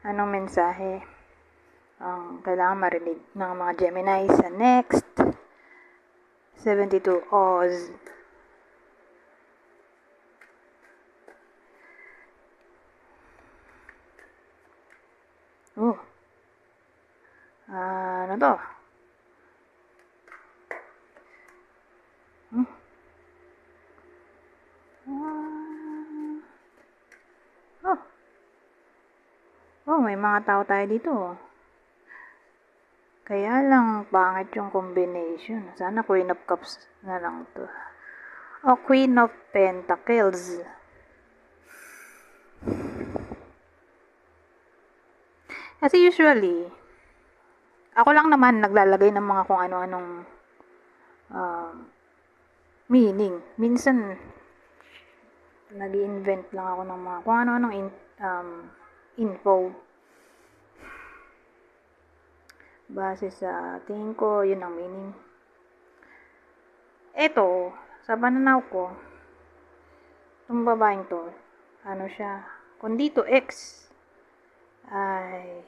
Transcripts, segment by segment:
Anong mensahe ang kailangan marinig ng mga Gemini sa next 72 hours? Oh. Ano to? Oh, may mga tao tayo dito. Kaya lang, pangit yung combination. Sana Queen of Cups na lang to. Oh, Queen of Pentacles. Kasi usually, ako lang naman naglalagay ng mga kung ano-anong meaning. Minsan, nag-invent lang ako ng mga kung ano-anong info. Base sa tingin ko, yun ang meaning. Eto, sa pananaw ko, itong babaeng to, ano siya, kung dito X, ay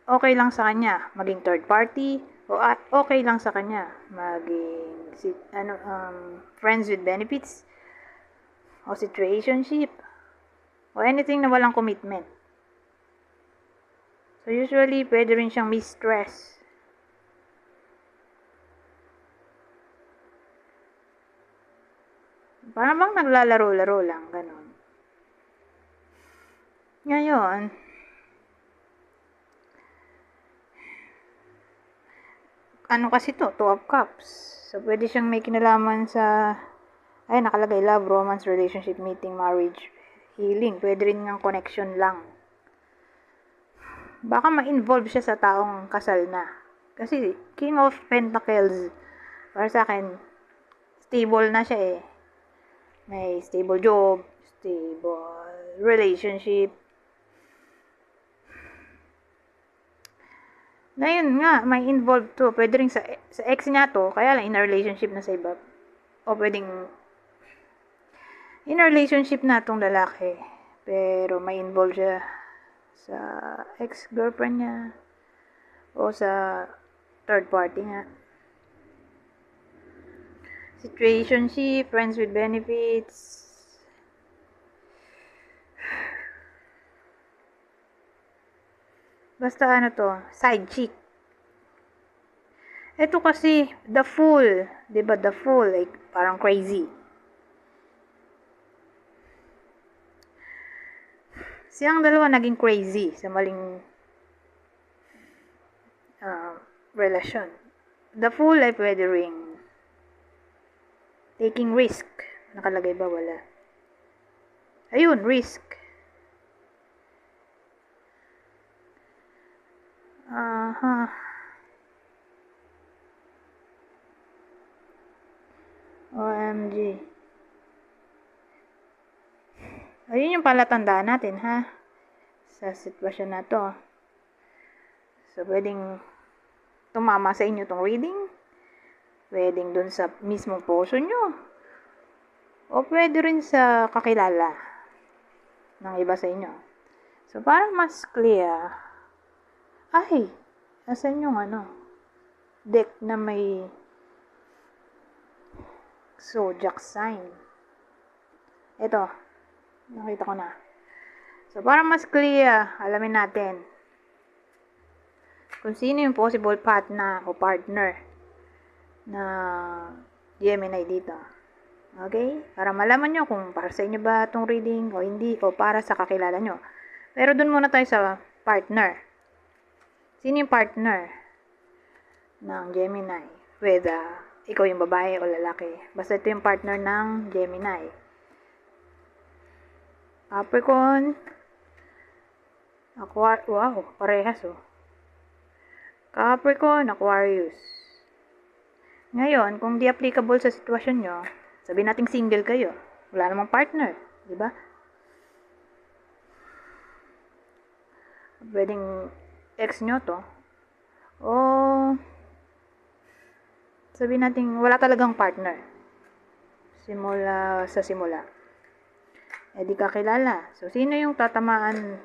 okay lang sa kanya maging third party, o okay lang sa kanya maging friends with benefits, o situationship, o anything na walang commitment. So usually, pwede rin siyang mistress. Parang bang naglalaro-laro lang, ganon. Ngayon, ano kasi to? Two of Cups. So, pwede siyang may kinalaman sa, ay, nakalagay love, romance, relationship, meeting, marriage, healing. Pwede rin ng connection lang. Baka ma-involve siya sa taong kasal na. Kasi, King of Pentacles, para sa akin, stable na siya eh. May stable job, stable relationship. Ngayon nga, may involved to. Pwede rin sa ex niya to, kaya lang in a relationship na sa iba. O pwedeng in a relationship na tong lalaki, pero may involved siya sa ex-girlfriend niya o sa third party nga. Situationship, friends with benefits. Basta ano to, side chick. Ito kasi, the fool. Diba, the fool, like, parang crazy. Siyang dalawa naging crazy sa maling relasyon. The fool ay pwede ring taking risk. Nakalagay ba? Wala. Ayun, risk. OMG. Ayun yung palatandaan natin, ha? Sa sitwasyon na to. So, pwedeng tumama sa inyo tong reading. Pwedeng dun sa mismong puso nyo. O pwede rin sa kakilala ng iba sa inyo. So, para mas clear, ay, asan yung deck na may zodiac sign. Ito, nakita ko na. So, para mas clear, alamin natin kung sino yung possible partner o partner na Gemini dito. Okay? Para malaman nyo kung para sa inyo ba itong reading o hindi, o para sa kakilala nyo. Pero dun muna tayo sa partner. Sino yung partner ng Gemini? Whether ikaw yung babae o lalaki. Basta ito yung partner ng Gemini. Capricorn, wow, parehas oh. Capricorn, Aquarius. Ngayon, kung di applicable sa sitwasyon nyo, sabihin nating single kayo. Wala namang partner, di ba? Pwedeng ex nyo to. O sabihin natin wala talagang partner. Simula. di kakilala. So, sino yung tatamaan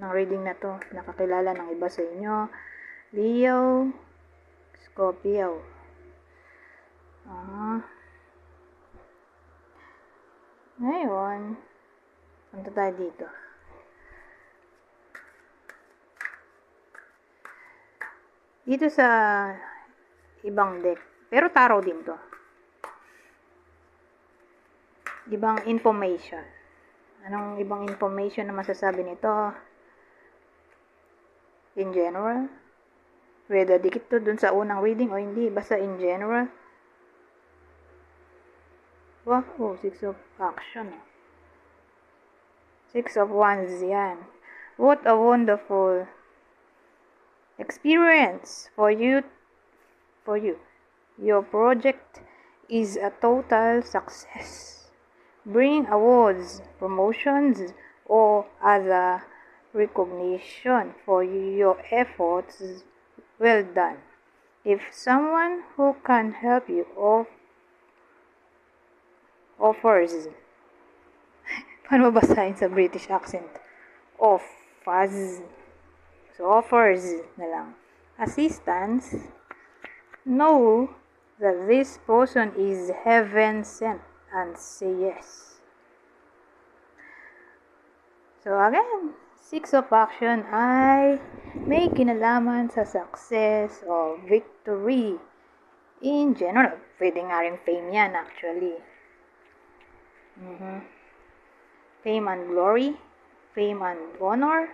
ng reading na to? Nakakilala ng iba sa inyo? Leo, Scorpio. Ngayon, punta tayo dito. Dito sa ibang deck. Pero tarot din to. Ibang information. Anong ibang information na masasabi nito? In general? Whether dikit to dun sa unang reading o hindi. Basta in general. Wow, 6 of action. 6 of wands yan. What a wonderful experience for you. Your project is a total success. Bring awards, promotions, or other recognition for your efforts. Well done. If someone who can help you offers paano basahin sa British accent? Offers. So, offers na lang. Assistance. Know that this person is heaven sent and say yes. So, again, 6 of action ay may kinalaman sa success o victory in general. Pwede nga rin fame yan actually. Fame and glory, fame and honor.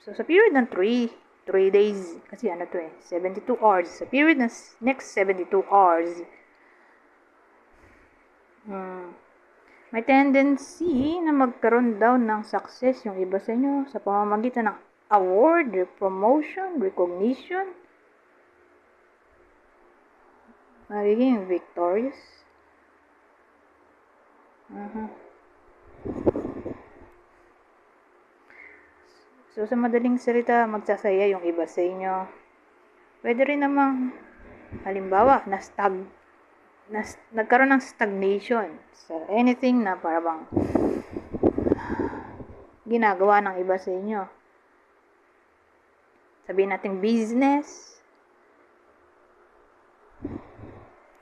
So, sa period ng 3 days, kasi 72 hours. Sa period ng next 72 hours, may tendency na magkaroon daw ng success yung iba sa inyo sa pamamagitan ng award, promotion, recognition. Magiging victorious. So, sa madaling salita, magsasaya yung iba sa inyo. Pwede rin namang, halimbawa, nagkaroon ng stagnation sa anything na parang ginagawa ng iba sa inyo. Sabihin natin business,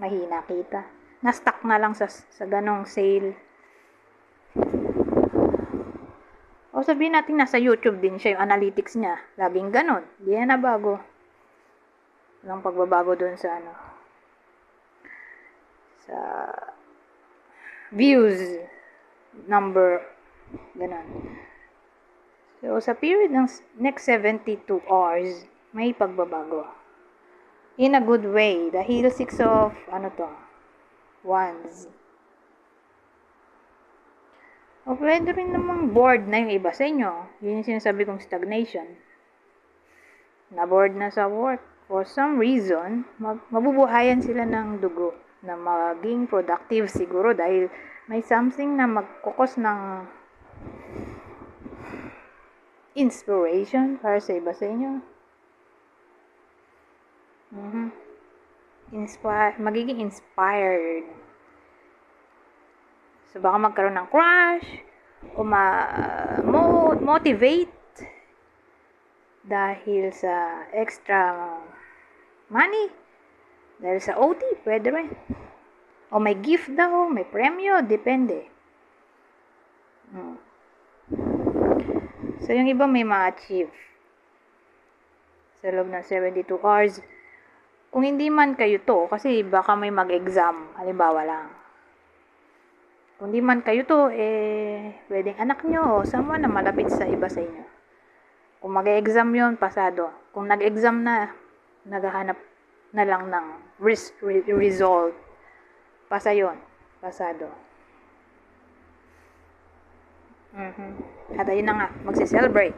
mahina kita. Na-stuck na lang sa ganong sale. O sabihin natin nasa YouTube din siya yung analytics niya. Laging ganon. Di yan na bago. Walang pagbabago dun sa sa views number. Ganon. So sa period ng next 72 hours, may pagbabago. In a good way. Dahil 6 of wands. O pwede rin namang bored na yung iba sa inyo. Yun yung sinasabi kong stagnation. Na-bored na sa work. For some reason, mabubuhayan sila ng dugo na maging productive siguro dahil may something na magkukos ng inspiration para sa iba sa inyo. Magiging inspired. So, baka magkaroon ng crush o motivate dahil sa extra money, dahil sa OT, pwede rin. O may gift daw, may premyo, depende. So, yung iba may ma-achieve sa loob ng 72 hours. Kung hindi man kayo to, kasi baka may mag-exam, halimbawa lang. Kung di man kayo to, pwedeng anak nyo o someone na malapit sa iba sa inyo. Kung mag-exam yon pasado. Kung nag-exam na, naghahanap na lang ng result. Pasa yon, pasado. At ayun na nga, magse-celebrate.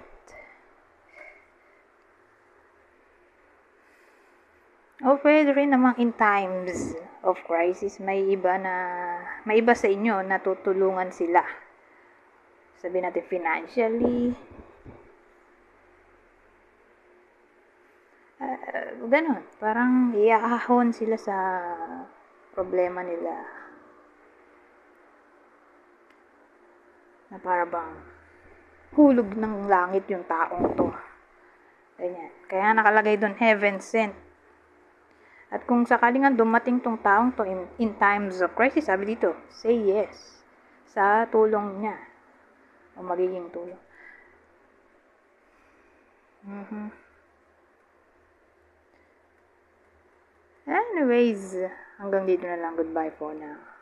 O pwede rin namang in times of crisis, may iba sa inyo na tutulungan sila. Sabihin natin financially. Ganon. Parang iahon sila sa problema nila. Na para bang hulog ng langit yung taong to. Ganyan. Kaya nakalagay doon, heaven sent. At kung sakaling nga dumating tong taong to in times of crisis, sabi dito, say yes sa tulong niya. O magiging tulong. Anyways, hanggang dito na lang. Goodbye for now.